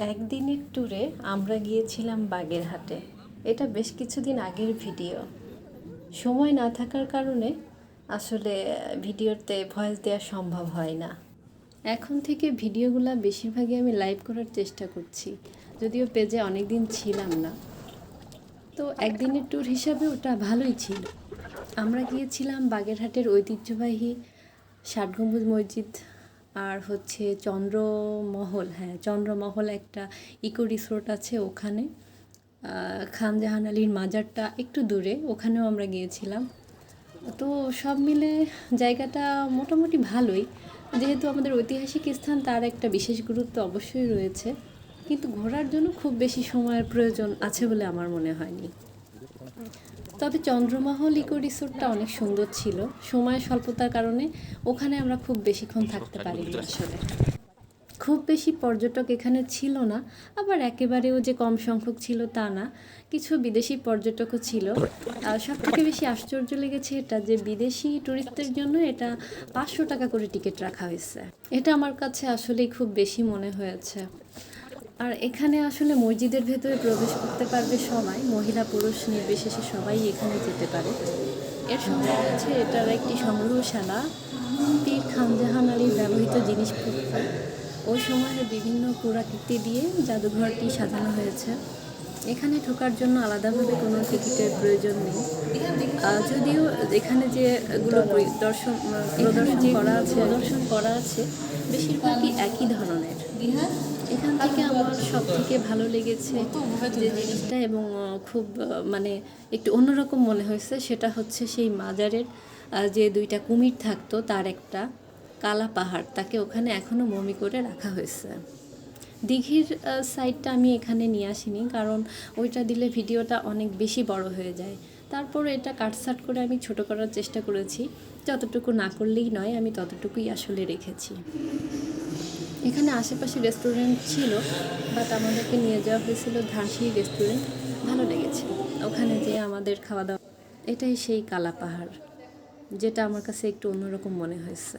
একদিনের ট্যুরে আমরা গিয়েছিলাম বাগেরহাটে। এটা বেশ কিছুদিন আগের ভিডিও। সময় না থাকার কারণে আসলে ভিডিওতে ভয়েস দেওয়া সম্ভব হয় না। এখন থেকে ভিডিওগুলো বেশিরভাগই আমি লাইভ করার চেষ্টা করছি, যদিও পেজে অনেক দিন ছিলাম না। তো একদিনের ট্যুর হিসাবে ওটা ভালোই ছিল। আমরা গিয়েছিলাম বাগেরহাটের ঐতিহ্যবাহী ষাট গম্বুজ মসজিদ আর হচ্ছে চন্দ্রমহল। হ্যাঁ, চন্দ্রমহল একটা ইকো রিসোর্ট আছে ওখানে। খান জাহান আলীর মাজারটা একটু দূরে, ওখানেও আমরা গিয়েছিলাম। তো সব মিলে জায়গাটা মোটামুটি ভালোই। যেহেতু আমাদের ঐতিহাসিক স্থান, তার একটা বিশেষ গুরুত্ব অবশ্যই রয়েছে, কিন্তু ঘোরার জন্য খুব বেশি সময়ের প্রয়োজন আছে বলে আমার মনে হয়নি। তবে চন্দ্রমহল ইকো রিসোর্টটা অনেক সুন্দর ছিল। সময় স্বল্পতার কারণে ওখানে আমরা খুব বেশিক্ষণ থাকতে পারিনি আসলে। খুব বেশি পর্যটক এখানে ছিল না, আবার একেবারেও যে কম সংখ্যক ছিল তা না। কিছু বিদেশি পর্যটকও ছিল। আর সবথেকে বেশি আশ্চর্য লেগেছে এটা যে বিদেশি ট্যুরিস্টদের জন্য এটা 500 টাকা করে টিকিট রাখা হয়েছে। এটা আমার কাছে আসলেই খুব বেশি মনে হয়েছে। আর এখানে আসলে মসজিদের ভেতরে প্রবেশ করতে পারবে সবাই, মহিলা পুরুষ নির্বিশেষে সবাই এখানে যেতে পারে। এর সঙ্গে রয়েছে এটার একটি সংগ্রহশালা, পীর খানজাহান আলীর ব্যবহৃত জিনিসপত্র, ওই সময়ের বিভিন্ন পুরাকীর্তি দিয়ে জাদুঘরটি সাজানো হয়েছে। এখানে ঢোকার জন্য আলাদাভাবে কোনো টিকিটের প্রয়োজন নেই। যদিও এখানে যেগুলো প্রদর্শন করা আছে বেশিরভাগই একই ধরনের। এখান থেকে আমার সব থেকে ভালো লেগেছে যে জিনিসটা, এবং খুব মানে একটু অন্যরকম মনে হয়েছে, সেটা হচ্ছে সেই মাজারের যে দুইটা কুমির থাকতো তার একটা কালা পাহাড়, তাকে ওখানে এখনও মমি করে রাখা হয়েছে। দিঘির সাইডটা আমি এখানে নিয়ে আসিনি, কারণ ওইটা দিলে ভিডিওটা অনেক বেশি বড় হয়ে যায়। তারপর এটা কাটসাট করে আমি ছোট করার চেষ্টা করেছি। যতটুকু না করলেই নয়, আমি ততটুকুই আসলে রেখেছি। এখানে আশেপাশে রেস্টুরেন্ট ছিল, বাট আমাদেরকে নিয়ে যাওয়া হয়েছিল ধানসিঁড়ি রেস্টুরেন্ট। ভালো লেগেছে ওখানে যেয়ে আমাদের খাওয়া দাওয়া। এটাই সেই কালা পাহাড়, যেটা আমার কাছে একটু অন্যরকম মনে হয়েছে।